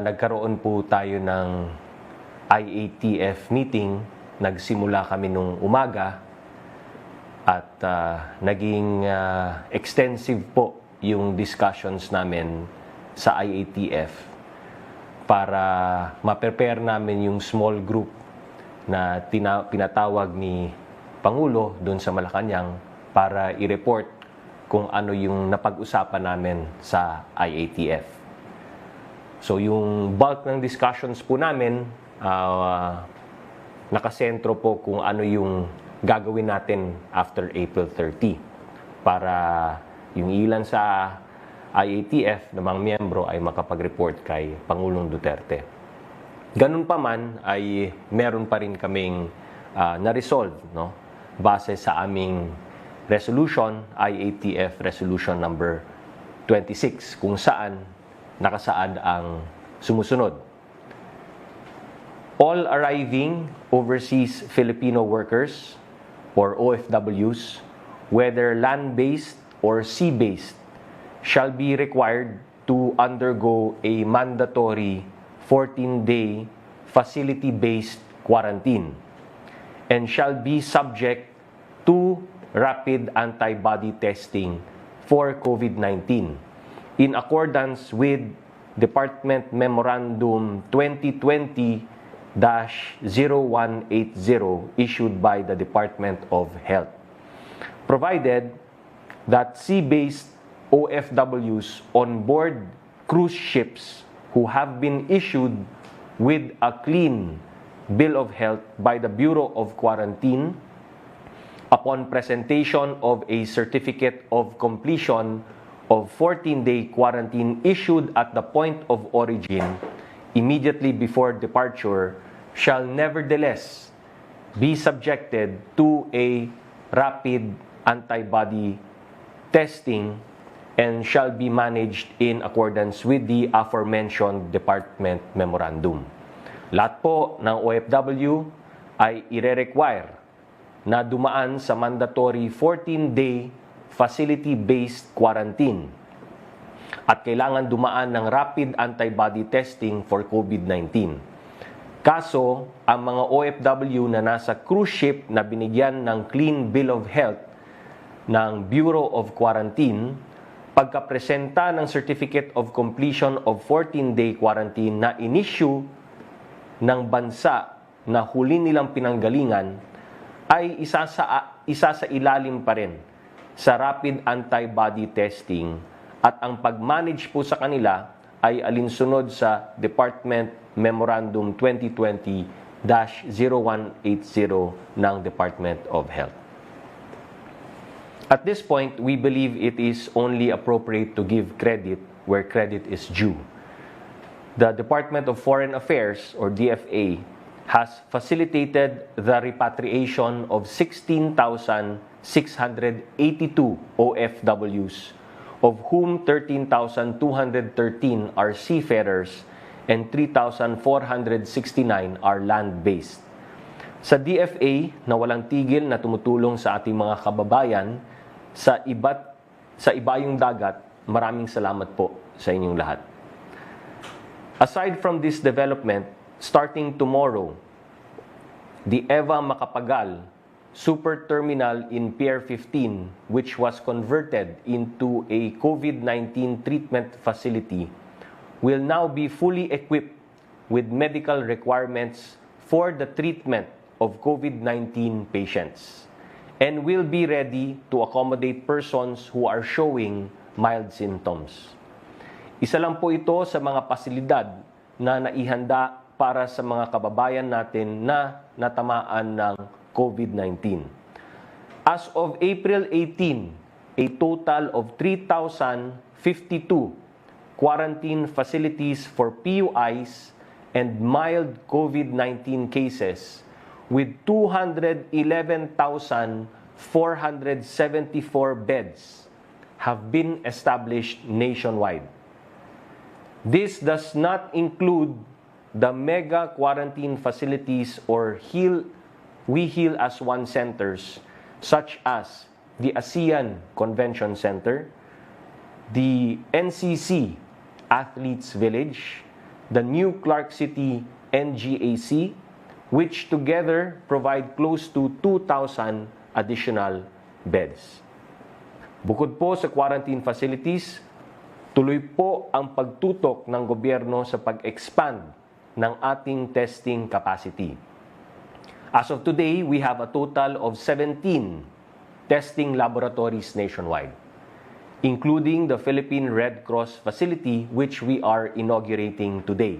Nagkaroon po tayo ng IATF meeting. Nagsimula kami nung umaga at naging extensive po yung discussions namin sa IATF para ma-prepare namin yung small group na pinatawag ni Pangulo doon sa Malacanang para i-report kung ano yung napag-usapan namin sa IATF. So yung bulk ng discussions po namin, nakasentro po kung ano yung gagawin natin after April 30 para yung ilan sa IATF na mga miyembro ay makapag-report kay Pangulong Duterte. Ganun pa man ay meron pa rin kaming na-resolve, no? Base sa aming resolution, IATF Resolution number 26, kung saan nakasaad ang sumusunod. All arriving overseas Filipino workers or OFWs, whether land-based or sea-based, shall be required to undergo a mandatory 14-day facility-based quarantine and shall be subject to rapid antibody testing for COVID-19 in accordance with Department Memorandum 2020-0180 issued by the Department of Health, provided that sea-based OFWs on board cruise ships who have been issued with a clean bill of health by the Bureau of Quarantine upon presentation of a certificate of completion of 14-day quarantine issued at the point of origin immediately before departure shall nevertheless be subjected to a rapid antibody testing and shall be managed in accordance with the aforementioned Department Memorandum. Lahat po ng OFW ay ire-require na dumaan sa mandatory 14-day facility-based quarantine at kailangan dumaan ng rapid antibody testing for COVID-19. Kaso, ang mga OFW na nasa cruise ship na binigyan ng clean bill of health ng Bureau of Quarantine, pagkapresenta ng Certificate of Completion of 14-day quarantine na in-issue ng bansa na huli nilang pinanggalingan, ay isa sa ilalim pa rin sa rapid antibody testing at ang pag-manage po sa kanila ay alinsunod sa Department Memorandum 2020-0180 ng Department of Health. At this point, we believe it is only appropriate to give credit where credit is due. The Department of Foreign Affairs, or DFA, has facilitated the repatriation of 16,682 OFWs, of whom 13,213 are seafarers and 3,469 are land-based. Sa DFA na walang tigil na tumutulong sa ating mga kababayan sa ibayong dagat, maraming salamat po sa inyong lahat. Aside from this development, starting tomorrow, the Eva Macapagal Super Terminal in Pier 15, which was converted into a COVID-19 treatment facility, will now be fully equipped with medical requirements for the treatment of COVID-19 patients and will be ready to accommodate persons who are showing mild symptoms. Isa lang po ito sa mga pasilidad na naihanda para sa mga kababayan natin na natamaan ng COVID-19. As of April 18, a total of 3,052 quarantine facilities for PUIs and mild COVID-19 cases with 211,474 beds have been established nationwide. This does not include the mega quarantine facilities or We Heal as One centers, such as the ASEAN Convention Center, the NCC Athletes Village, the new Clark City NGAC, which together provide close to 2,000 additional beds. Bukod po sa quarantine facilities, tuloy po ang pagtutok ng gobyerno sa pag-expand ng ating testing capacity. As of today, we have a total of 17 testing laboratories nationwide, including the Philippine Red Cross facility, which we are inaugurating today.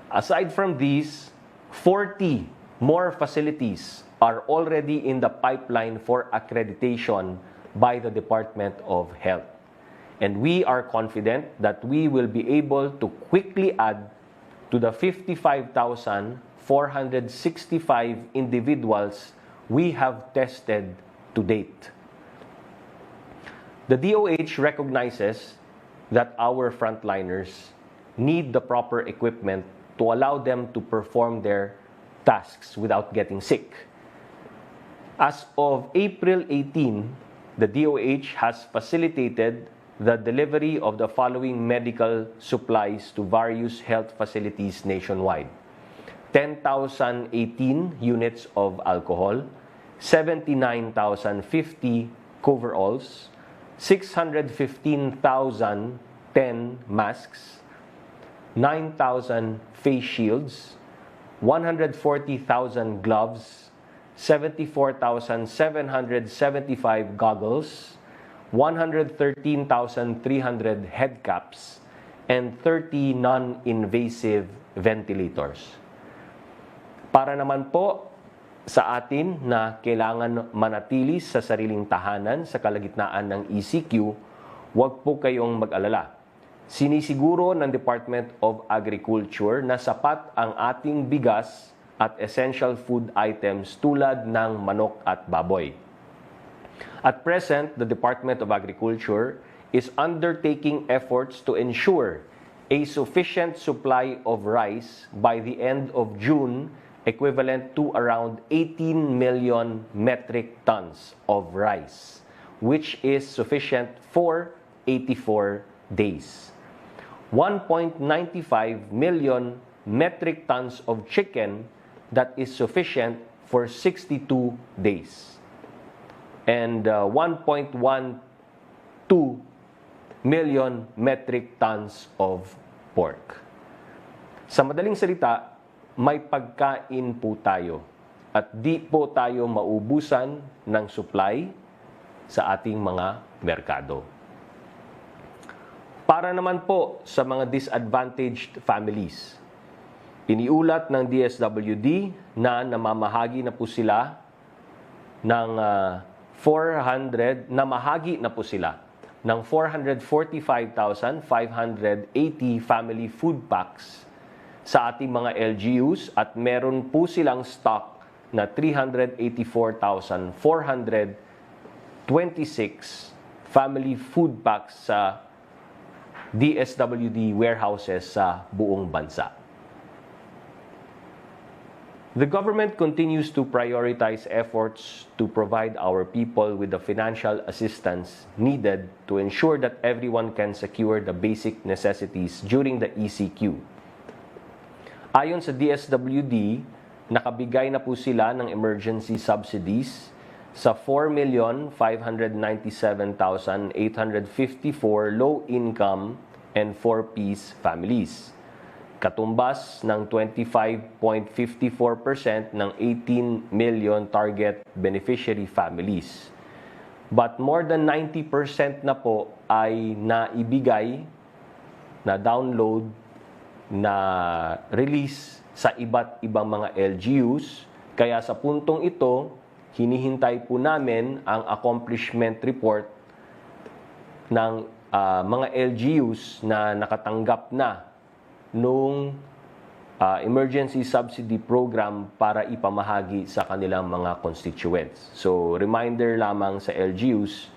Aside from these, 40 more facilities are already in the pipeline for accreditation by the Department of Health. And we are confident that we will be able to quickly add to the 55,465 individuals we have tested to date. The DOH recognizes that our frontliners need the proper equipment to allow them to perform their tasks without getting sick. As of April 18, the DOH has facilitated the delivery of the following medical supplies to various health facilities nationwide: 10,018 units of alcohol, 79,050 coveralls, 615,010 masks, 9,000 face shields, 140,000 gloves, 74,775 goggles, 113,300 head caps, and 30 non-invasive ventilators. Para naman po sa atin na kailangan manatili sa sariling tahanan sa kalagitnaan ng ECQ, huwag po kayong mag-alala. Sinisiguro ng Department of Agriculture na sapat ang ating bigas at essential food items tulad ng manok at baboy. At present, the Department of Agriculture is undertaking efforts to ensure a sufficient supply of rice by the end of June, equivalent to around 18 million metric tons of rice, which is sufficient for 84 days. 1.95 million metric tons of chicken that is sufficient for 62 days. And 1.12 million metric tons of pork. Sa madaling salita, may pagkain po tayo at di po tayo maubusan ng supply sa ating mga merkado. Para naman po sa mga disadvantaged families, iniulat ng DSWD na namamahagi na po sila ng 445,580 family food packs sa ating mga LGUs at meron po silang stock na 384,426 family food packs sa DSWD warehouses sa buong bansa. The government continues to prioritize efforts to provide our people with the financial assistance needed to ensure that everyone can secure the basic necessities during the ECQ. Ayon sa DSWD, nakabigay na po sila ng emergency subsidies sa 4,597,854 low-income and 4-piece families, katumbas ng 25.54% ng 18 million target beneficiary families. But more than 90% na po ay naibigay, na download, na release sa iba't ibang mga LGUs. Kaya sa puntong ito, hinihintay po namin ang accomplishment report ng mga LGUs na nakatanggap na nung emergency subsidy program para ipamahagi sa kanilang mga constituents. So, reminder lamang sa LGUs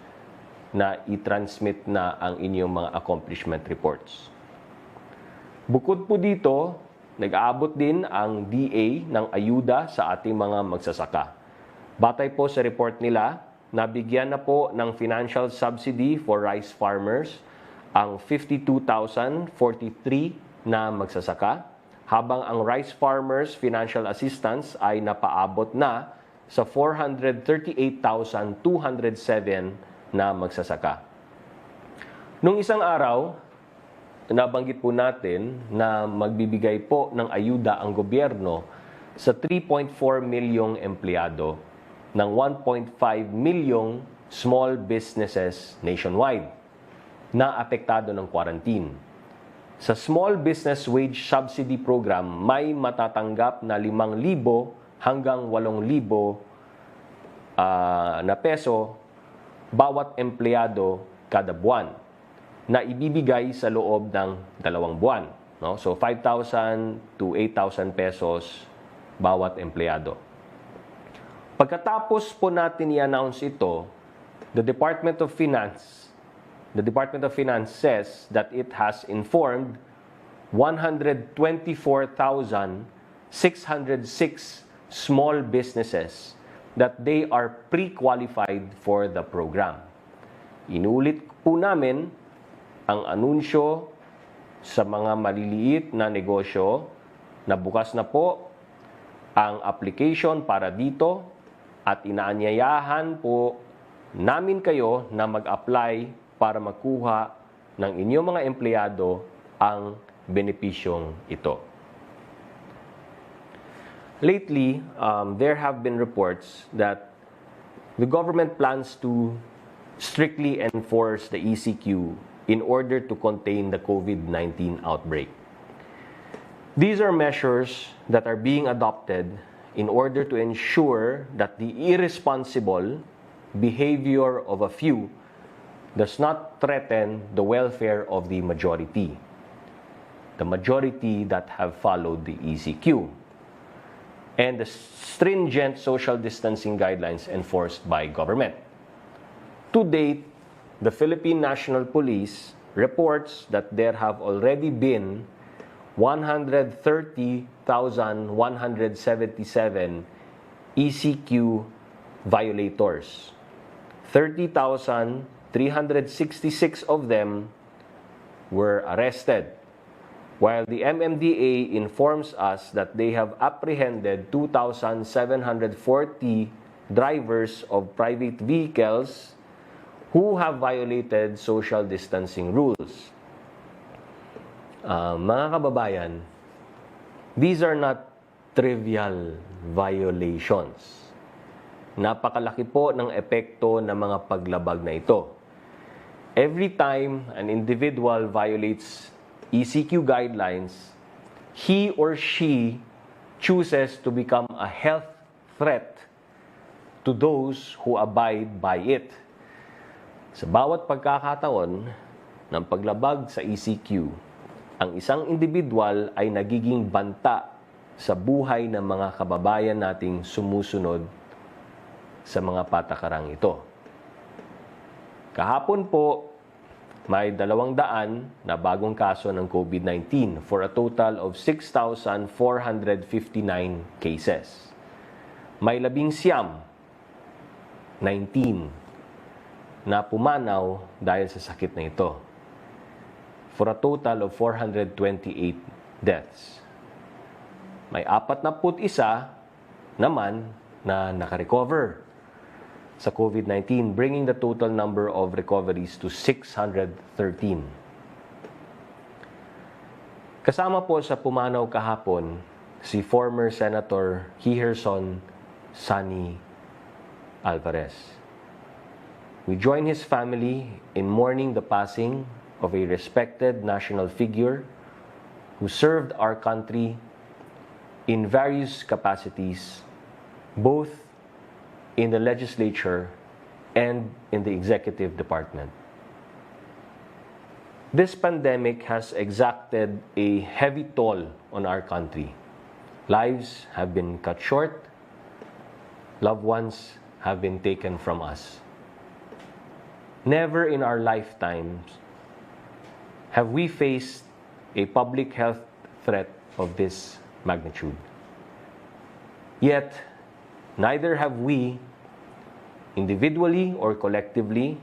na i-transmit na ang inyong mga accomplishment reports. Bukod po dito, nag-aabot din ang DA ng ayuda sa ating mga magsasaka. Batay po sa report nila, nabigyan na po ng financial subsidy for rice farmers ang 52,043 na magsasaka, habang ang rice farmers financial assistance ay napaabot na sa 438,207 na magsasaka. Nung isang araw, nabanggit po natin na magbibigay po ng ayuda ang gobyerno sa 3.4 milyong empleyado ng 1.5 milyong small businesses nationwide na apektado ng quarantine. Sa Small Business Wage Subsidy Program, may matatanggap na 5,000 hanggang 8,000 na peso bawat empleyado kada buwan na ibibigay sa loob ng 2 buwan. No? So, 5,000 to 8,000 pesos bawat empleyado. Pagkatapos po natin i-announce ito, the Department of Finance says that it has informed 124,606 small businesses that they are pre-qualified for the program. Inulit po namin ang anunsyo sa mga maliliit na negosyo na bukas na po ang application para dito at inaanyayahan po namin kayo na mag-apply para makuha ng inyong mga empleyado ang benepisyong ito. Lately, there have been reports that the government plans to strictly enforce the ECQ in order to contain the COVID-19 outbreak. These are measures that are being adopted in order to ensure that the irresponsible behavior of a few does not threaten the welfare of the majority that have followed the ECQ, and the stringent social distancing guidelines enforced by government. To date, the Philippine National Police reports that there have already been 130,177 ECQ violators. 30,366 of them were arrested, while the MMDA informs us that they have apprehended 2,740 drivers of private vehicles who have violated social distancing rules. Mga kababayan, these are not trivial violations. Napakalaki po ng epekto ng mga paglabag na ito. Every time an individual violates ECQ guidelines, he or she chooses to become a health threat to those who abide by it. Sa bawat pagkakataon ng paglabag sa ECQ, ang isang individual ay nagiging banta sa buhay ng mga kababayan nating sumusunod sa mga patakarang ito. Kahapon po, may 200 na bagong kaso ng COVID-19 for a total of 6,459 cases. May 19 na pumanaw dahil sa sakit na ito, for a total of 428 deaths. May 41 naman na nakarecover sa COVID-19, bringing the total number of recoveries to 613. Kasama po sa pumanaw kahapon si former Senator Hiherson Sani Alvarez. We join his family in mourning the passing of a respected national figure who served our country in various capacities, both in the legislature and in the executive department. This pandemic has exacted a heavy toll on our country. Lives have been cut short. Loved ones have been taken from us. Never in our lifetimes have we faced a public health threat of this magnitude. Yet, neither have we, individually or collectively,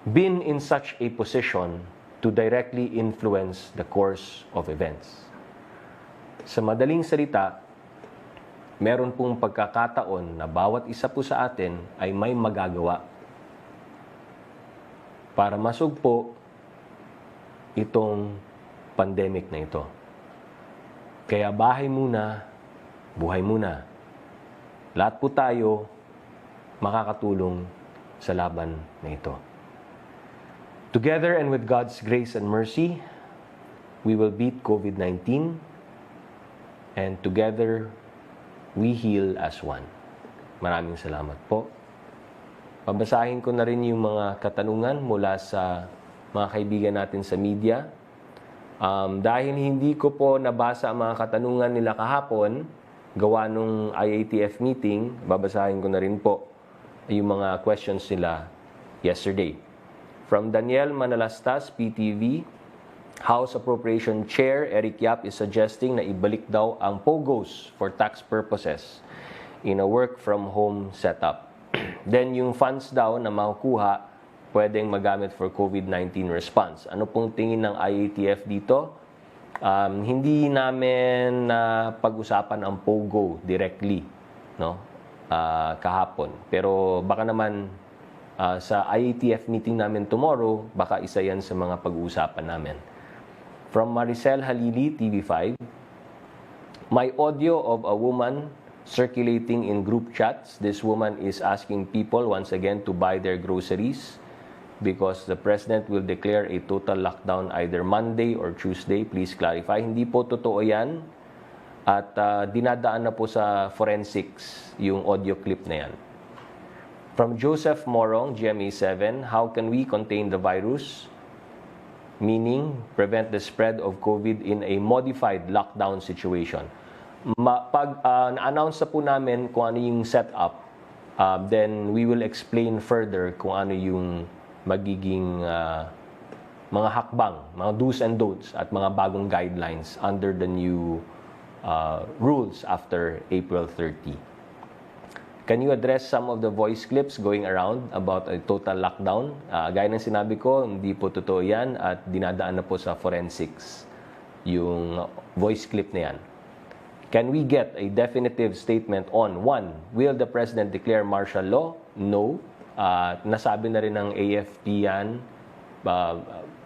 been in such a position to directly influence the course of events. Sa madaling salita, meron pong pagkakataon na bawat isa po sa atin ay may magagawa para masugpo itong pandemic na ito. Kaya bahay muna, buhay muna. Lahat po tayo makakatulong sa laban na ito. Together and with God's grace and mercy, we will beat COVID-19, and together we heal as one. Maraming salamat po. Babasahin ko na rin yung mga katanungan mula sa mga kaibigan natin sa media. Dahil hindi ko po nabasa ang mga katanungan nila kahapon, gawa nung IATF meeting, babasahin ko na rin po yung mga questions nila yesterday. From Daniel Manalastas, PTV, House Appropriation Chair Eric Yap is suggesting na ibalik daw ang POGOs for tax purposes in a work-from-home setup. Then yung funds daw na makukuha, pwedeng magamit for COVID-19 response. Ano pong tingin ng IATF dito? Hindi namin pag-usapan ang POGO directly, no? Kahapon. Pero baka naman sa IATF meeting namin tomorrow, baka isa yan sa mga pag-uusapan namin. From Maricel Halili, TV5, my audio of a woman circulating in group chats. This woman is asking people once again to buy their groceries because the president will declare a total lockdown either Monday or Tuesday. Please clarify. Hindi po totoo yan. At dinadaan na po sa forensics yung audio clip na yan. From Joseph Morong, GMA7, how can we contain the virus? Meaning, prevent the spread of COVID in a modified lockdown situation. Pag na-announce na po namin kung ano yung setup, then we will explain further kung ano yung magiging mga hakbang, mga do's and don'ts at mga bagong guidelines under the new rules after April 30. Can you address some of the voice clips going around about a total lockdown? Gaya ng sinabi ko, hindi po totoo yan at dinadaan na po sa forensics yung voice clip na yan. Can we get a definitive statement on, 1, will the President declare martial law? No. Nasabi na rin ng AFP yan,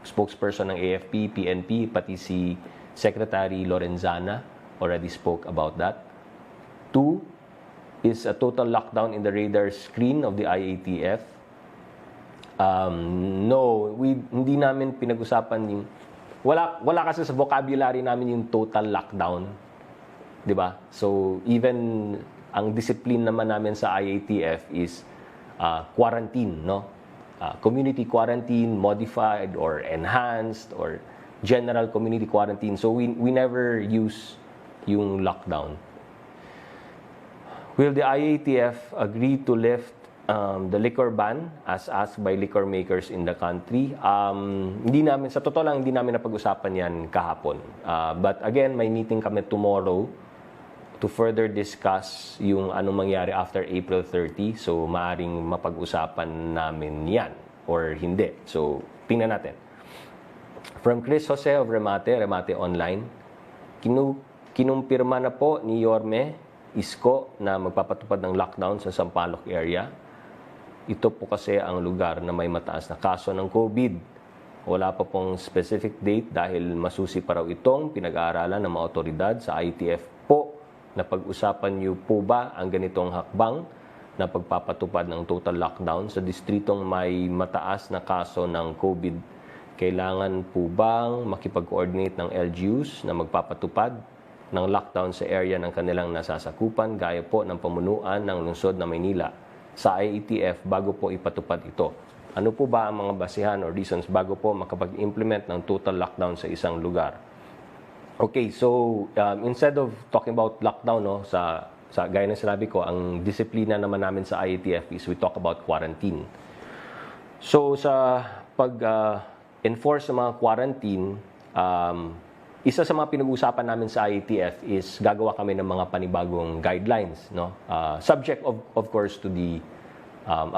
spokesperson ng AFP, PNP, pati si Secretary Lorenzana already spoke about that. 2, is a total lockdown in the radar screen of the IATF? No, hindi namin pinag-usapan yung wala kasi sa vocabulary namin yung total lockdown, 'di ba? So even ang discipline naman namin sa IATF is quarantine, no? Community quarantine, modified or enhanced or general community quarantine. So we never use yung lockdown. Will the IATF agree to lift the liquor ban as asked by liquor makers in the country? Hindi namin, sa totoo lang, hindi namin napag-usapan yan kahapon. But again, may meeting kami tomorrow to further discuss yung anong mangyari after April 30. So, maaring mapag-usapan namin yan or hindi. So, tingnan natin. From Chris Jose of Remate Online, kinumpirma na po ni Yorme Isko na magpapatupad ng lockdown sa Sampaloc area. Ito po kasi ang lugar na may mataas na kaso ng COVID. Wala pa pong specific date dahil masusi pa raw itong pinag-aaralan ng mga otoridad sa IATF po na pag-usapan niyo po ba ang ganitong hakbang na pagpapatupad ng total lockdown sa distritong may mataas na kaso ng COVID. Kailangan po bang makipag-coordinate ng LGUs na magpapatupad ng lockdown sa area ng kanilang nasasakupan gaya po ng pamunuan ng lungsod na Maynila sa IATF bago po ipatupad ito? Ano po ba ang mga basihan or reasons bago po makapag-implement ng total lockdown sa isang lugar? Okay, so instead of talking about lockdown, no, sa gaya ng sinabi ko, ang disiplina naman namin sa IATF is we talk about quarantine. So sa pag-enforce sa mga quarantine, isa sa mga pinag-uusapan namin sa IATF is gagawa kami ng mga panibagong guidelines, no? Subject of course to the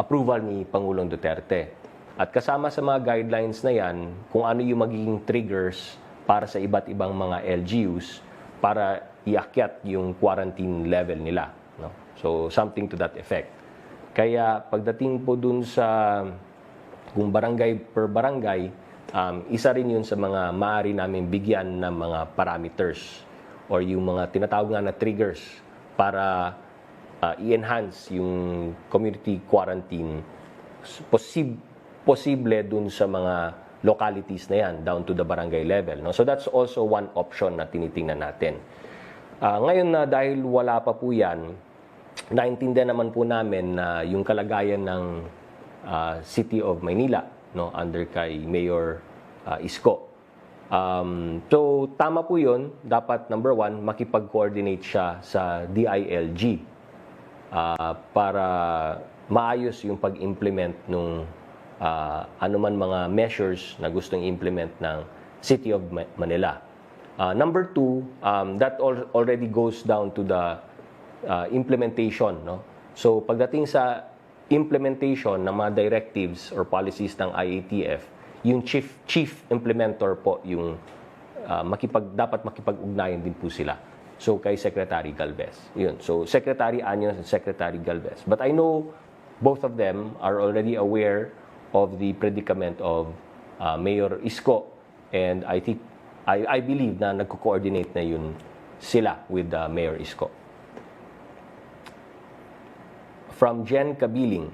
approval ni Pangulong Duterte. At kasama sa mga guidelines na yan, kung ano yung magiging triggers para sa iba't ibang mga LGUs para iakyat yung quarantine level nila. No? So, something to that effect. Kaya pagdating po dun sa kung barangay per barangay, isa rin yun sa mga maaari namin bigyan ng mga parameters or yung mga tinatawag nga na triggers para i-enhance yung community quarantine posible dun sa mga localities na yan down to the barangay level. No? So that's also one option na tinitingnan natin. Ngayon na dahil wala pa po yan, naintindihan naman po namin na yung kalagayan ng City of Maynila, no, under kay Mayor Isko. So tama po yun, dapat number one, makipag-coordinate siya sa DILG para maayos yung pag-implement ng anuman mga measures na gustong implement ng City of Manila. Number two, that already goes down to the implementation. No? So pagdating sa implementation ng mga directives or policies ng IATF, yung chief implementer po yung dapat makipag-ugnayan din po sila. So kay Secretary Galvez. Yun. So Secretary Anyos and Secretary Galvez. But I know both of them are already aware of the predicament of Mayor Isko, and I believe na nagko-coordinate na yun sila with Mayor Isko. From Jen Kabiling,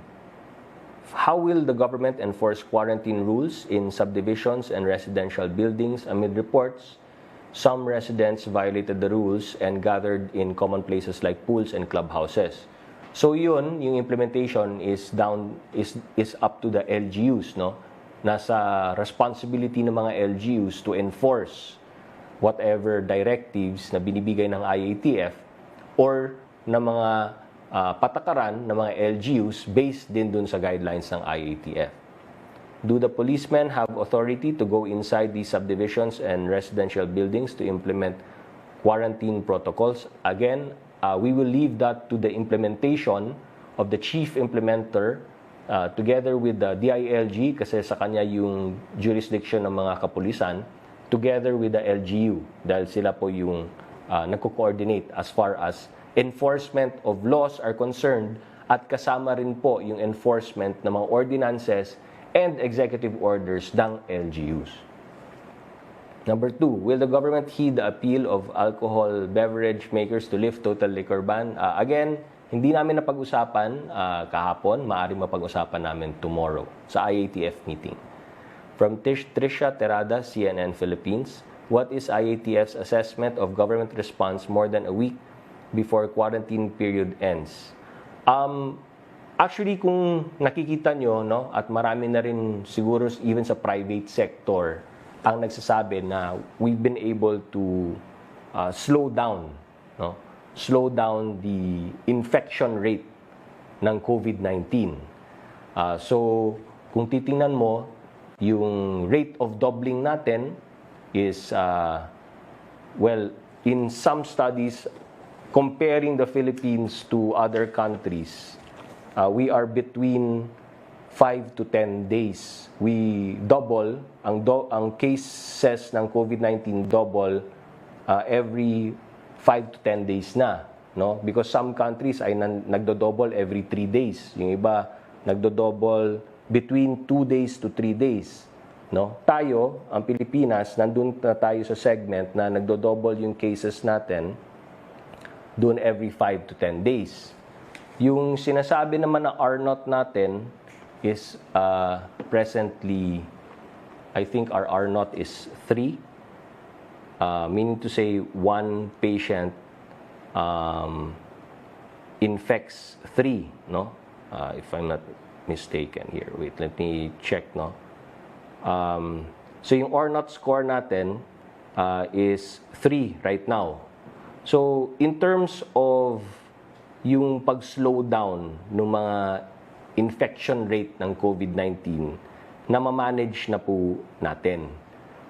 how will the government enforce quarantine rules in subdivisions and residential buildings amid reports some residents violated the rules and gathered in common places like pools and clubhouses? So yun, yung implementation is up to the LGUs, no? Nasa responsibility ng mga LGUs to enforce whatever directives na binibigay ng IATF or ng mga patakaran ng mga LGUs based din dun sa guidelines ng IATF. Do the policemen have authority to go inside these subdivisions and residential buildings to implement quarantine protocols? Again, we will leave that to the implementation of the chief implementer together with the DILG kasi sa kanya yung jurisdiction ng mga kapulisan together with the LGU dahil sila po yung nagko-coordinate as far as enforcement of laws are concerned at kasama rin po yung enforcement ng mga ordinances and executive orders ng LGUs. Number two, will the government heed the appeal of alcohol beverage makers to lift total liquor ban? Again, hindi namin napag-usapan kahapon, maaaring mapag-usapan namin tomorrow sa IATF meeting. From Trisha Terada, CNN Philippines, what is IATF's assessment of government response more than a week before quarantine period ends? Actually, kung nakikita nyo, no, at marami na rin siguro even sa private sector, ang nagsasabi na we've been able to slow down the infection rate ng COVID-19. So, kung titingnan mo, yung rate of doubling natin is, in some studies, comparing the Philippines to other countries, we are between 5 to 10 days. We double, ang cases ng COVID-19 double every 5 to 10 days na. No? Because some countries ay nagdo-double every 3 days. Yung iba, nagdo-double between 2 days to 3 days. No? Tayo, ang Pilipinas, nandun na tayo sa segment na nagdo-double yung cases natin doon every 5 to 10 days. Yung sinasabi naman na R0 natin is presently, I think our R0 is 3, meaning to say one patient infects 3, no? If I'm not mistaken here. Wait, let me check, no? So yung R0 score natin is 3 right now. So in terms of yung pag-slow down ng mga infection rate ng COVID-19, na ma-manage na po natin.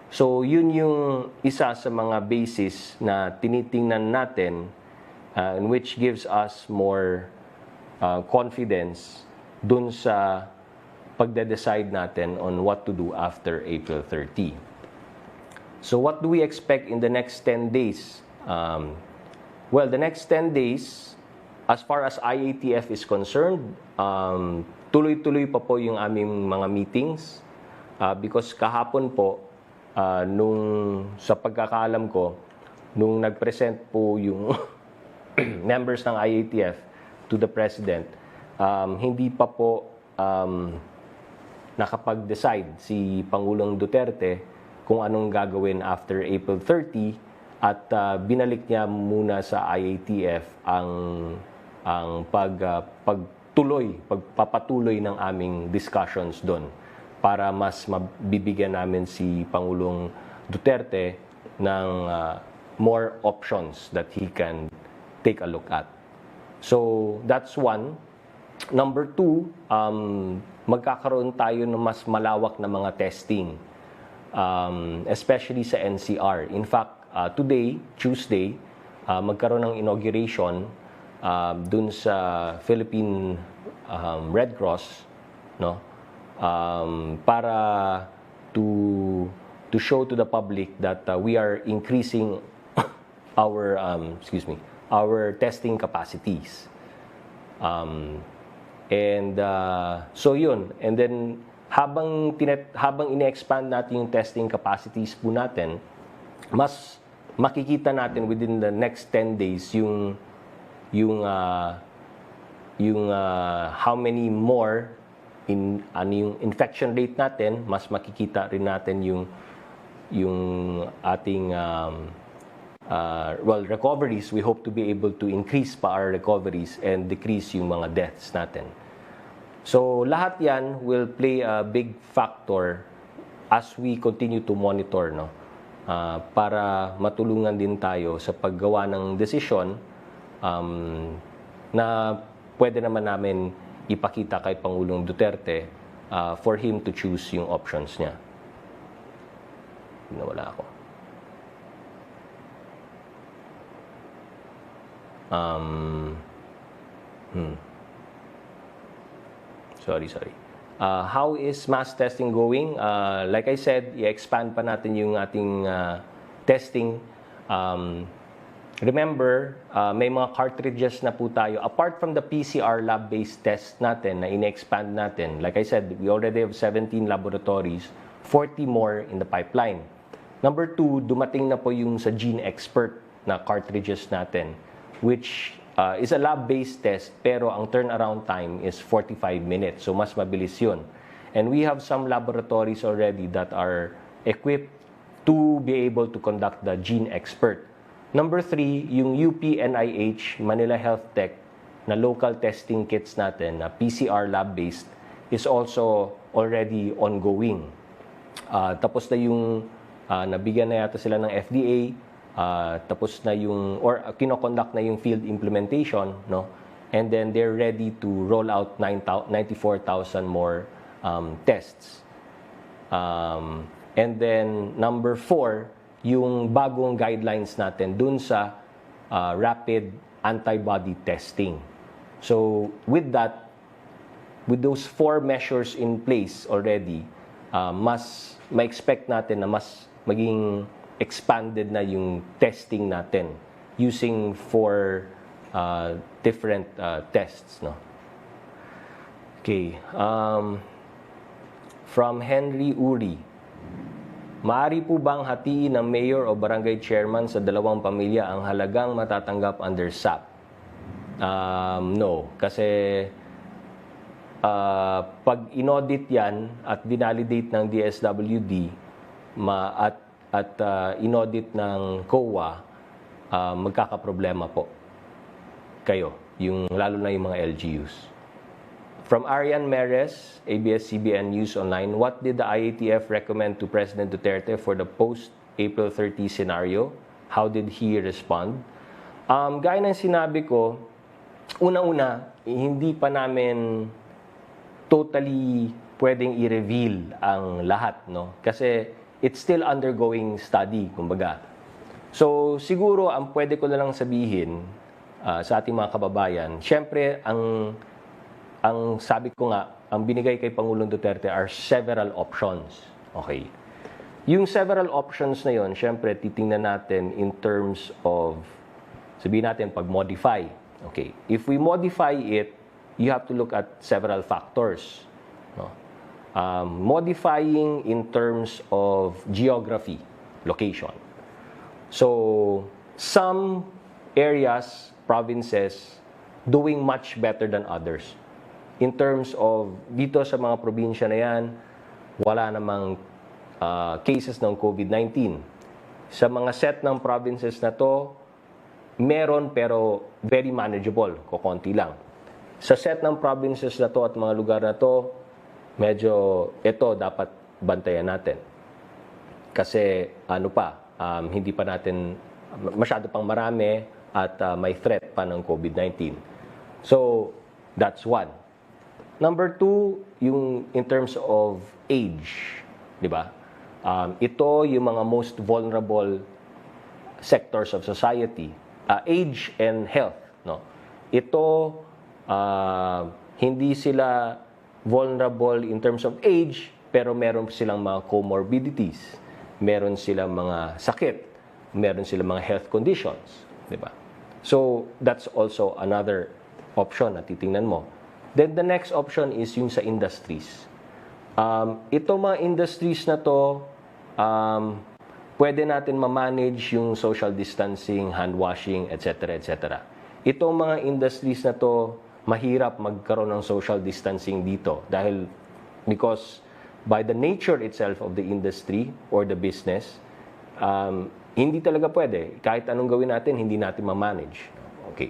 So yun yung isa sa mga basis na tinitingnan natin and which gives us more confidence dun sa pagde-decide natin on what to do after April 30. So what do we expect in the next 10 days? Well, the next 10 days, as far as IATF is concerned, tuloy-tuloy pa po yung aming mga meetings because kahapon po, sa pagkakaalam ko, nung nag-present po yung members ng IATF to the President, hindi pa po nakapag-decide si Pangulong Duterte kung anong gagawin after April 30 at binalik niya muna sa IATF ang pagpapatuloy ng aming discussions doon para mas mabibigyan namin si Pangulong Duterte ng more options that he can take a look at. So that's one. Number two, magkakaroon tayo ng mas malawak na mga testing, especially sa NCR. In fact, today, Tuesday, magkaroon ng inauguration dun sa Philippine Red Cross, no? Para to show to the public that we are increasing our testing capacities. So yun. And then habang ine-expand natin yung testing capacities po natin, mas makikita natin within the next 10 days yung how many more yung infection rate natin, mas makikita rin natin yung ating recoveries. We hope to be able to increase pa our recoveries and decrease yung mga deaths natin. So lahat yan will play a big factor as we continue to monitor, no? Para matulungan din tayo sa paggawa ng desisyon na pwede naman namin ipakita kay Pangulong Duterte for him to choose yung options niya. Nawala ako. Sorry. How is mass testing going? Like I said, i-expand pa natin yung ating testing. Remember, may mga cartridges na po tayo. Apart from the PCR lab-based test natin na in-expand natin, like I said, we already have 17 laboratories, 40 more in the pipeline. Number two, dumating na po yung sa Gene Expert na cartridges natin, which is a lab-based test, pero ang turnaround time is 45 minutes. So, mas mabilis yun. And we have some laboratories already that are equipped to be able to conduct the Gene Expert. Number three, yung UP-NIH, Manila Health Tech, na local testing kits natin, na PCR lab-based, is also already ongoing. Tapos na yung, nabigyan na yata sila ng FDA, tapos na yung, or kinoconduct na yung field implementation, no? And then they're ready to roll out 94,000 more tests. And then number four, yung bagong guidelines natin dun sa rapid antibody testing. So with that, with those four measures in place already, mas ma-expect natin na mas maging expanded na yung testing natin using four different tests, no? Okay. From Henry Uri, maaari po bang hatiin ng mayor o barangay chairman sa dalawang pamilya ang halagang matatanggap under SAP? No, kasi pag inaudit yan at dinalidate ng DSWD at inaudit ng COA, magkakaproblema po kayo, lalo na yung mga LGUs. From Arian Meres, ABS-CBN News Online, what did the IATF recommend to President Duterte for the post-April 30 scenario? How did he respond? Gaya ng sinabi ko, una-una, hindi pa namin totally pwedeng i-reveal ang lahat, no? Kasi it's still undergoing study, kumbaga. So, siguro, ang pwede ko na lang sabihin sa ating mga kababayan, syempre, ang sabi ko nga, ang binigay kay Pangulong Duterte are several options. Okay. Yung several options na yon, syempre, titingnan natin in terms of, sabihin natin, pag-modify. Okay. If we modify it, you have to look at several factors. No? Modifying in terms of geography, location. So, some areas, provinces, doing much better than others. In terms of, dito sa mga probinsya na yan, wala namang cases ng COVID-19. Sa mga set ng provinces na to, meron pero very manageable, kukonti lang. Sa set ng provinces na to at mga lugar na to, medyo ito dapat bantayan natin. Kasi hindi pa natin, masyado pang marami at may threat pa ng COVID-19. So, that's one. Number two, yung in terms of age, di ba? Ito yung mga most vulnerable sectors of society, age and health. No? Ito, hindi sila vulnerable in terms of age, pero meron silang mga comorbidities, meron silang mga sakit, meron silang mga health conditions. Diba? So, that's also another option na titingnan mo. Then, the next option is yung sa industries. Ito mga industries na to, pwede natin ma-manage yung social distancing, hand washing, etc. etc. Itong mga industries na to, mahirap magkaroon ng social distancing dito because by the nature itself of the industry or the business, hindi talaga pwede. Kahit anong gawin natin, hindi natin ma-manage. Okay.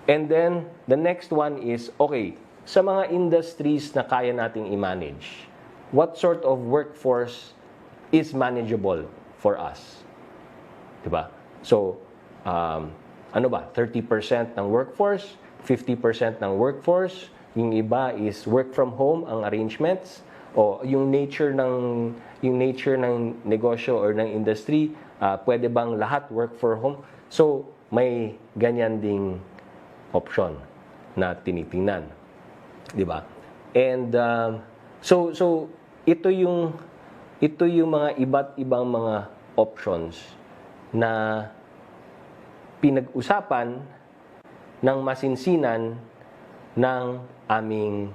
And then, the next one is, okay, sa mga industries na kaya nating i-manage, what sort of workforce is manageable for us? Diba? So, 30% ng workforce, 50% ng workforce, yung iba is work from home ang arrangements, o yung nature ng negosyo or ng industry, pwede bang lahat work for home? So, may ganyan ding option na tinitingnan. Diba? And, so ito yung mga iba't ibang mga options na pinag-usapan ng masinsinan ng aming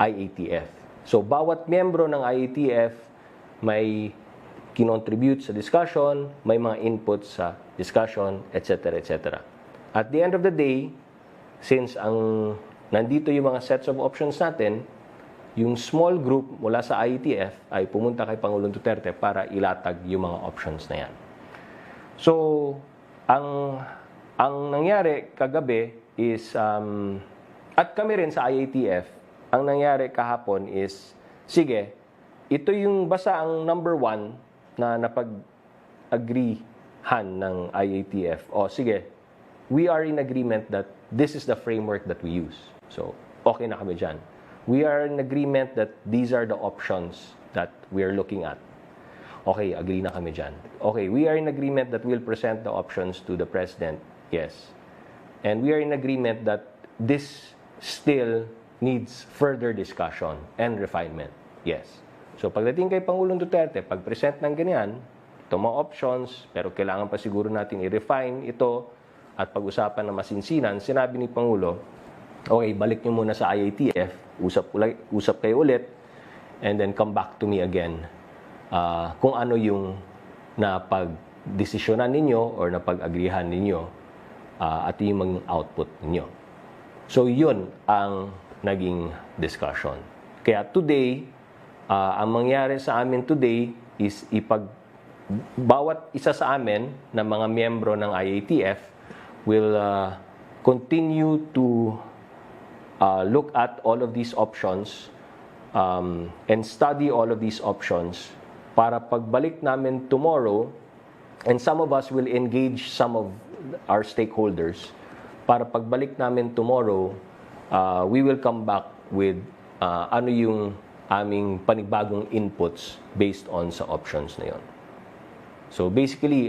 IATF. So, bawat miyembro ng IATF may kinontribute sa discussion, may mga inputs sa discussion, etc. etc. At the end of the day, since nandito yung mga sets of options natin, yung small group mula sa IATF ay pumunta kay Pangulong Duterte para ilatag yung mga options na yan. So, ang nangyari kagabi is, at kami rin sa IATF, ang nangyari kahapon is, sige, ito yung basta ang number one na napag-agreehan ng IATF. O sige, we are in agreement that this is the framework that we use. So, okay na kami dyan. We are in agreement that these are the options that we are looking at. Okay, agree na kami dyan. Okay, we are in agreement that we'll present the options to the President. Yes. And we are in agreement that this still needs further discussion and refinement. Yes. So, pagdating kay Pangulong Duterte, pag-present ng ganyan, itong mga options, pero kailangan pa siguro natin i-refine ito at pag-usapan na masinsinan, sinabi ni Pangulo, okay, balik nyo muna sa IATF, usap kayo ulit, and then come back to me again kung ano yung napag-desisyonan ninyo or napag-agrihan ninyo at yung mga output ninyo. So, yun ang naging discussion. Kaya today, ang mangyari sa amin today is bawat isa sa amin na mga miyembro ng IATF will continue to look at all of these options and study all of these options para pagbalik namin tomorrow, and some of us will engage some of our stakeholders, para pagbalik namin tomorrow, we will come back with ano yung aming panibagong inputs based on sa options na yon. So basically,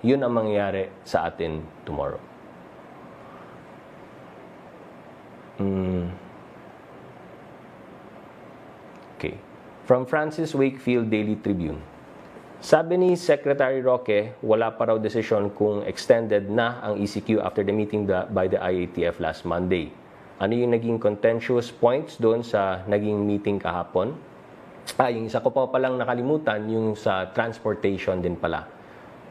yun ang mangyayari sa atin tomorrow. Okay. From Francis Wakefield Daily Tribune. Sabi ni Secretary Roque, wala pa raw desisyon kung extended na ang ECQ after the meeting by the IATF last Monday. Ano yung naging contentious points doon sa naging meeting kahapon? Yung isa ko pa palang nakalimutan, yung sa transportation din pala.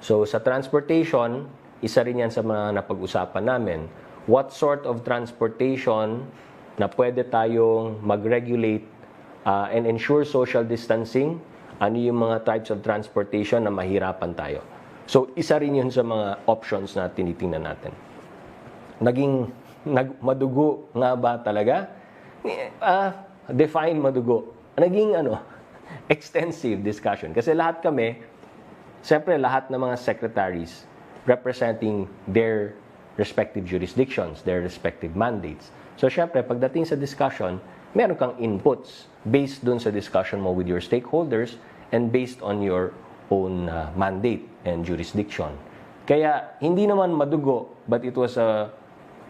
So sa transportation, isa rin yan sa mga napag-usapan namin. What sort of transportation na pwede tayong mag-regulate and ensure social distancing? Ano yung mga types of transportation na mahirapan tayo? So, isa rin yun sa mga options na tinitingnan natin. Madugo nga ba talaga? Define madugo. Naging extensive discussion. Kasi lahat kami, siyempre lahat ng mga secretaries representing their respective jurisdictions, their respective mandates. So, siyempre, pagdating sa discussion, meron kang inputs based dun sa discussion mo with your stakeholders and based on your own mandate and jurisdiction. Kaya, hindi naman madugo, but it was a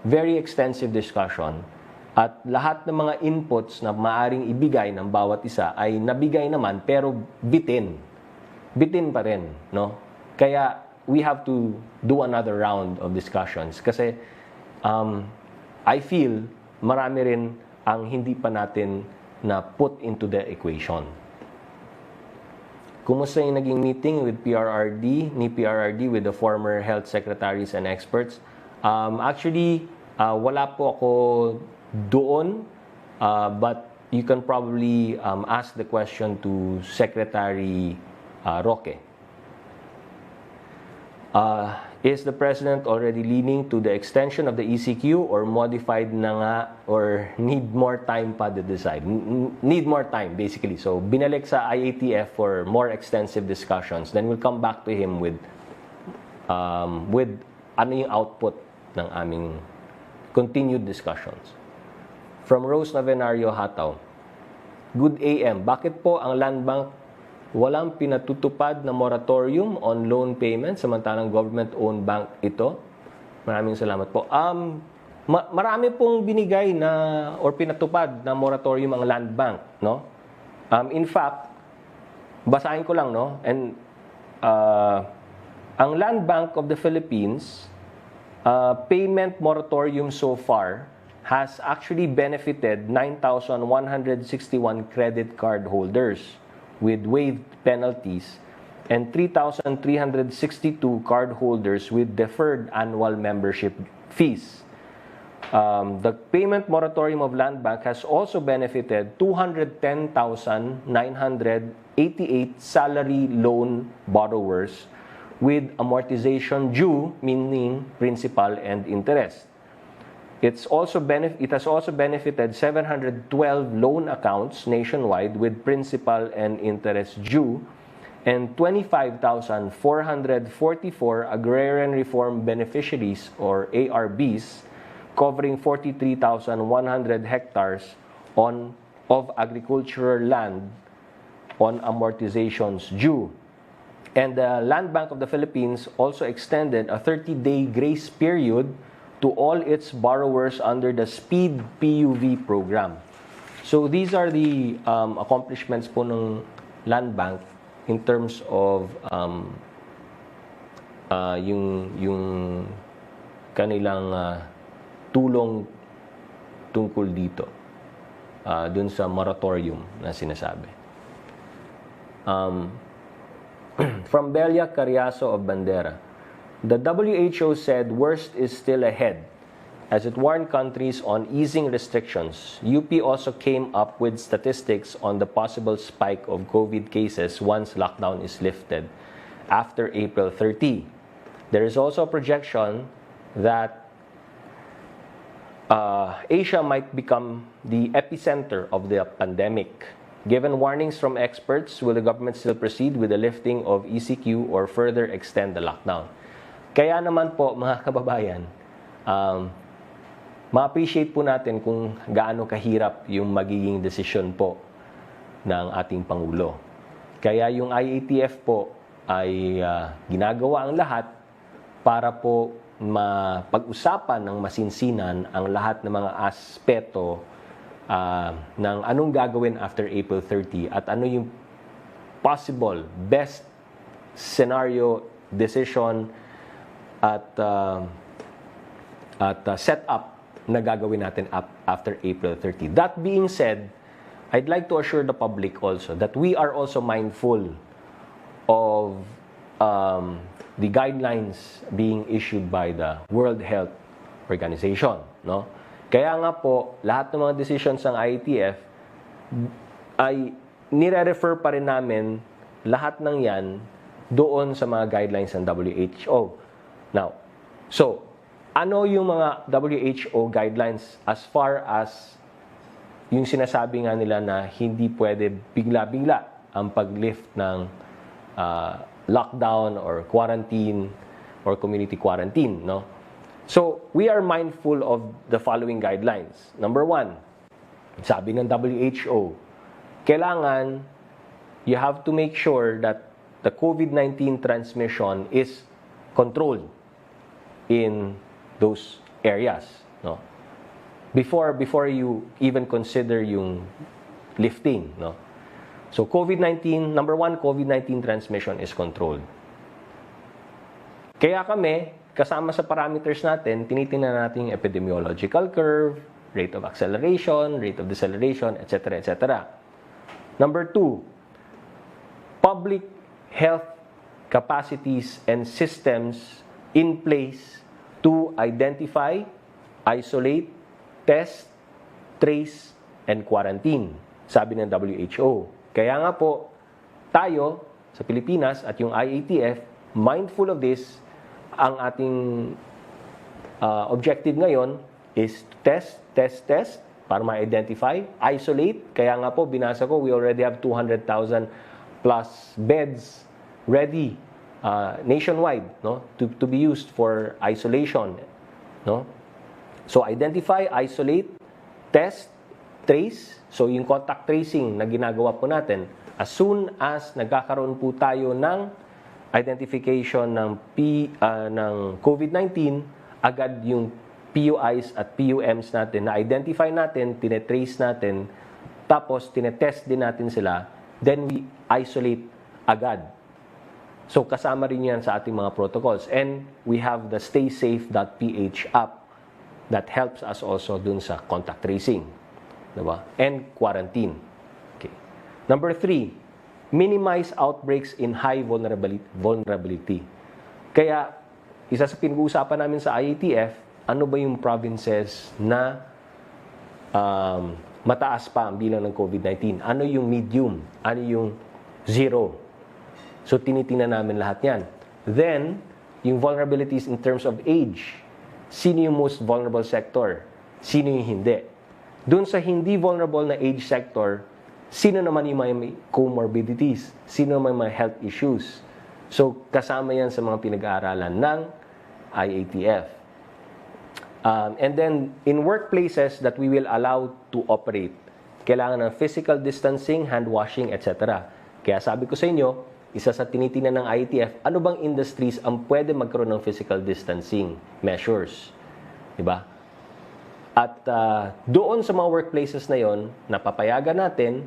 very extensive discussion at lahat ng mga inputs na maaring ibigay ng bawat isa ay nabigay naman pero bitin. Bitin pa rin, no? Kaya, we have to do another round of discussions kasi I feel marami rin ang hindi pa natin na put into the equation. Kumusta yung naging meeting with PRRD with the former health secretaries and experts? Actually, wala po ako doon, but you can probably ask the question to Secretary Roque. Is the President already leaning to the extension of the ECQ or modified na nga or need more time pa to decide? Need more time, basically. So, binalik sa IATF for more extensive discussions. Then we'll come back to him with ano yung output ng aming continued discussions. From Rose Navenario Hataw. Good AM. Bakit po ang Land Bank walang pinatutupad na moratorium on loan payment samantalang government-owned bank ito? Maraming salamat po. Marami pong binigay na or pinatupad na moratorium ang Land Bank, no? In fact, basahin ko lang, no? And ang Land Bank of the Philippines payment moratorium so far has actually benefited 9,161 credit card holders with waived penalties and 3,362 cardholders with deferred annual membership fees. The payment moratorium of Land Bank has also benefited 210,988 salary loan borrowers with amortization due, meaning principal and interest. It has also benefited 712 loan accounts nationwide with principal and interest due and 25,444 agrarian reform beneficiaries or ARBs covering 43,100 hectares of agricultural land on amortizations due. And the Land Bank of the Philippines also extended a 30-day grace period to all its borrowers under the Speed PUV program. So these are the accomplishments po ng Land Bank in terms of yung kanilang tulong tungkol dito dun sa moratorium na sinasabi. From Belia Cariaso of Bandera. The WHO said worst is still ahead as it warned countries on easing restrictions. UP also came up with statistics on the possible spike of COVID cases once lockdown is lifted after April 30. There is also a projection that Asia might become the epicenter of the pandemic. Given warnings from experts, will the government still proceed with the lifting of ECQ or further extend the lockdown? Kaya naman po, mga kababayan, ma-appreciate po natin kung gaano kahirap yung magiging desisyon po ng ating Pangulo. Kaya yung IATF po ay ginagawa ang lahat para po mapag-usapan ng masinsinan ang lahat ng mga aspeto ng anong gagawin after April 30 at ano yung possible best scenario, decision at setup na gagawin natin after April 30. That being said, I'd like to assure the public also that we are also mindful of the guidelines being issued by the World Health Organization, no? Kaya nga po, lahat ng mga decisions ng IATF ay nire-refer pa rin namin lahat ng yan doon sa mga guidelines ng WHO. Now, so, ano yung mga WHO guidelines as far as yung sinasabi nga nila na hindi pwede bigla-bigla ang pag-lift ng lockdown or quarantine or community quarantine, no? So, we are mindful of the following guidelines. Number 1, sabi ng WHO, kailangan you have to make sure that the COVID-19 transmission is controlled in those areas, no? Before you even consider yung lifting, no? So COVID-19, number 1, COVID-19 transmission is controlled. Kaya kami, kasama sa parameters natin, tinitingnan natin yung epidemiological curve, rate of acceleration, rate of deceleration, etc., etc. Number 2, public health capacities and systems in place to identify, isolate, test, trace, and quarantine, sabi ng WHO. Kaya nga po, tayo sa Pilipinas at yung IATF, mindful of this, ang ating objective ngayon is test para ma-identify, isolate. Kaya nga po, binasa ko, we already have 200,000 plus beds ready nationwide, no, to be used for isolation, no? So identify, isolate, test, trace. So yung contact tracing na ginagawa po natin, as soon as nagkakaroon po tayo ng identification ng COVID-19, agad yung PUIs at PUMs natin na identify natin, tinetrace natin, tapos tinetest din natin sila, then we isolate agad. So kasama rin yan sa ating mga protocols. And we have the staysafe.ph app that helps us also dun sa contact tracing, diba? And quarantine. Okay. Number 3, minimize outbreaks in high vulnerability. Kaya, isa sa pinag-uusapan namin sa IATF, ano ba yung provinces na mataas pa ang bilang ng COVID-19? Ano yung medium? Ano yung zero? So, tinitingnan namin lahat yan. Then, yung vulnerabilities in terms of age. Sino yung most vulnerable sector? Sino yung hindi? Doon sa hindi vulnerable na age sector, sino naman yung may comorbidities? Sino naman may health issues? So, kasama yan sa mga pinag-aaralan ng IATF. And then, in workplaces that we will allow to operate, kailangan ng physical distancing, hand washing, etc. Kaya sabi ko sa inyo, isa sa tinitingnan ng IATF, ano bang industries ang pwede magkaroon ng physical distancing measures? Diba? At doon sa mga workplaces na yon, napapayagan natin,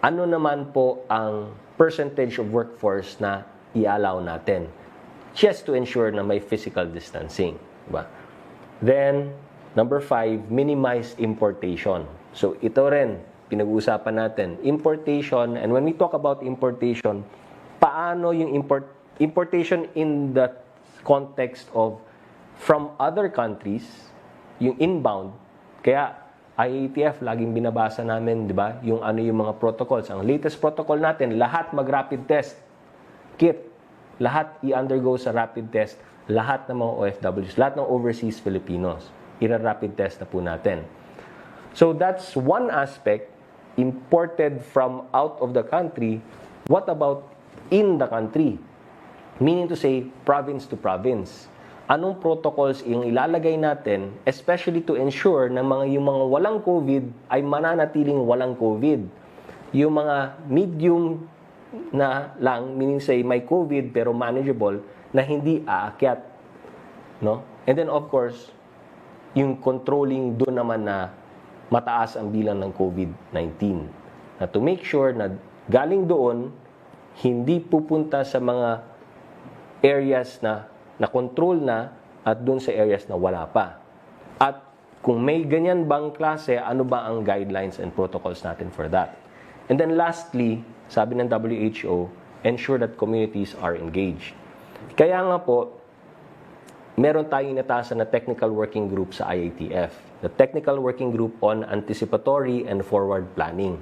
ano naman po ang percentage of workforce na i-allow natin just to ensure na may physical distancing. Diba? Then, number 5, minimize importation. So, ito rin, pinag-uusapan natin. Importation, and when we talk about importation, paano yung importation in the context of from other countries, yung inbound. Kaya, IATF, laging binabasa namin, di ba? Yung ano yung mga protocols. Ang latest protocol natin, lahat mag-rapid test kit. Lahat i-undergo sa rapid test. Lahat ng mga OFWs, lahat ng overseas Filipinos. Ira-rapid test na po natin. So that's one aspect, imported from out of the country. What about in the country? Meaning to say, province to province. Anong protocols yung ilalagay natin, especially to ensure na yung mga walang COVID ay mananatiling walang COVID. Yung mga medium na lang, meaning say may COVID pero manageable, na hindi aakyat. No? And then of course, yung controlling doon naman na mataas ang bilang ng COVID-19. Na to make sure na galing doon, hindi pupunta sa mga areas na na-control na at doon sa areas na wala pa. At kung may ganyan bang klase, ano ba ang guidelines and protocols natin for that? And then lastly, sabi ng WHO, ensure that communities are engaged. Kaya nga po, meron tayong inatasan na technical working group sa IATF, the Technical Working Group on Anticipatory and Forward Planning.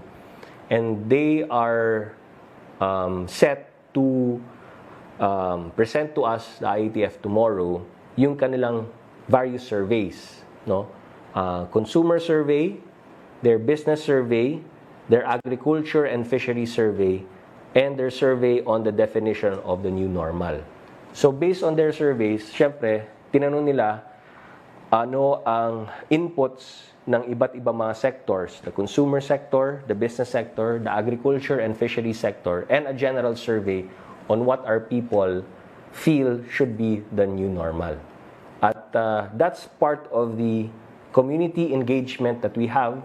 And they are set to present to us, the IATF, tomorrow, yung kanilang various surveys. No? Consumer survey, their business survey, their agriculture and fishery survey, and their survey on the definition of the new normal. So based on their surveys, syempre, tinanong nila ano ang inputs ng iba't ibang mga sectors, the consumer sector, the business sector, the agriculture and fishery sector, and a general survey on what our people feel should be the new normal. At that's part of the community engagement that we have.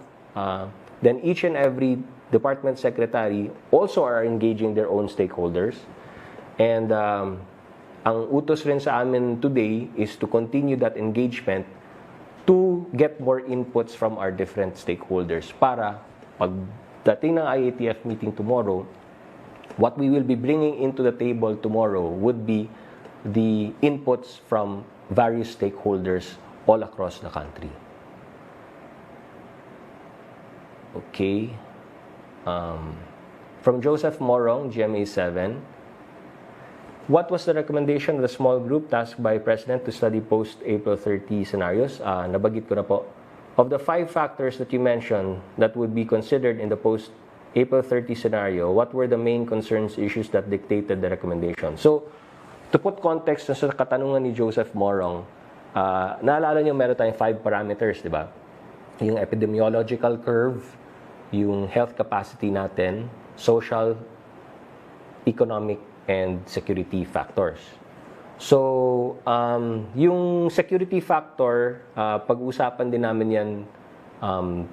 Then each and every department secretary also are engaging their own stakeholders. And ang utos rin sa amin today is to continue that engagement to get more inputs from our different stakeholders para pagdating ng IATF meeting tomorrow, what we will be bringing into the table tomorrow would be the inputs from various stakeholders all across the country. Okay. From Joseph Morong, GMA 7. What was the recommendation of the small group tasked by President to study post-April 30 scenarios? Nabagit ko na po. Of the 5 factors that you mentioned that would be considered in the post-April 30 scenario, what were the main concerns, issues that dictated the recommendation? So, to put context sa katanungan ni Joseph Morong, naalala niyo meron tayong 5 parameters, di ba? Yung epidemiological curve, yung health capacity natin, social, economic, and security factors. So, yung security factor, pag-usapan din namin yan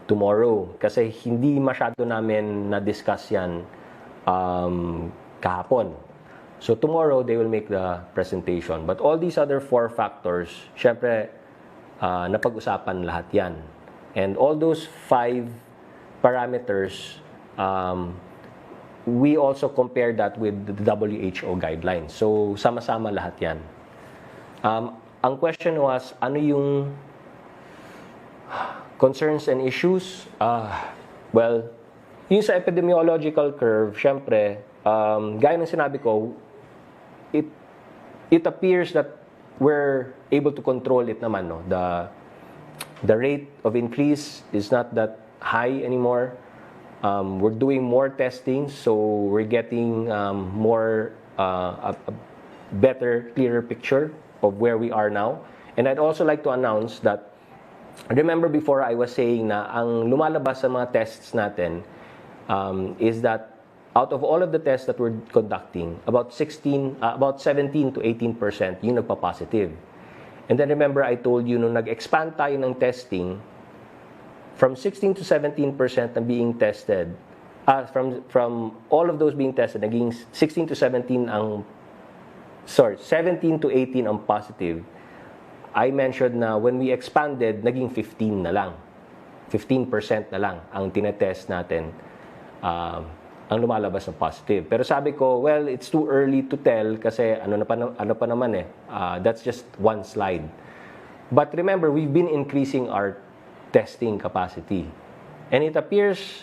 tomorrow kasi hindi masyado namin na-discuss yan kahapon. So, tomorrow, they will make the presentation. But all these other 4 factors, syempre, napag-usapan lahat yan. And all those 5 parameters, we also compare that with the WHO guidelines. So, sama-sama lahat yan. Ang question was, ano yung concerns and issues? Well, yung sa epidemiological curve, syempre, gaya ng sinabi ko, it appears that we're able to control it naman. No? The rate of increase is not that high anymore. We're doing more testing, so we're getting more a better, clearer picture of where we are now. And I'd also like to announce that, remember before I was saying na ang lumalabas sa mga tests natin is that out of all of the tests that we're conducting, about 17 to 18% yung nagpa-positive. And then remember I told you nung nag-expand tayo ng testing, from 16 to 17% na being tested, from all of those being tested, naging 16 to 17 17 to 18 ang positive. I mentioned na when we expanded, naging 15 na lang. 15% na lang ang tinetest natin, ang lumalabas ng positive. Pero sabi ko, well, it's too early to tell kasi ano pa naman that's just one slide. But remember, we've been increasing our testing capacity. And it appears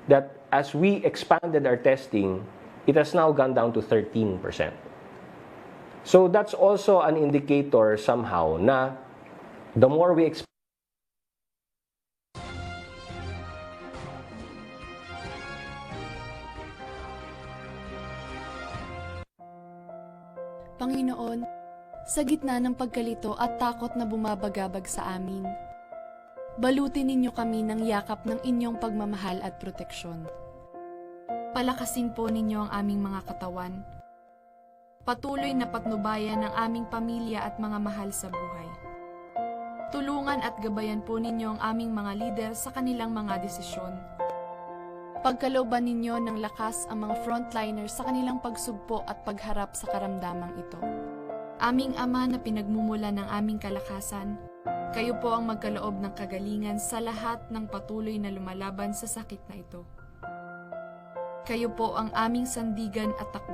that as we expanded our testing, it has now gone down to 13%. So that's also an indicator somehow na the more we expand, Panginoon, sa gitna ng pagkalito at takot na bumabagabag sa amin, balutin ninyo kami ng yakap ng inyong pagmamahal at proteksyon. Palakasin po ninyo ang aming mga katawan. Patuloy na patnubayan ng aming pamilya at mga mahal sa buhay. Tulungan at gabayan po ninyo ang aming mga lider sa kanilang mga desisyon. Pagkalooban ninyo ng lakas ang mga frontliners sa kanilang pagsugpo at pagharap sa karamdamang ito. Aming Ama na pinagmumula ng aming kalakasan, kayo po ang magkaloob ng kagalingan sa lahat ng patuloy na lumalaban sa sakit na ito. Kayo po ang aming sandigan at takbo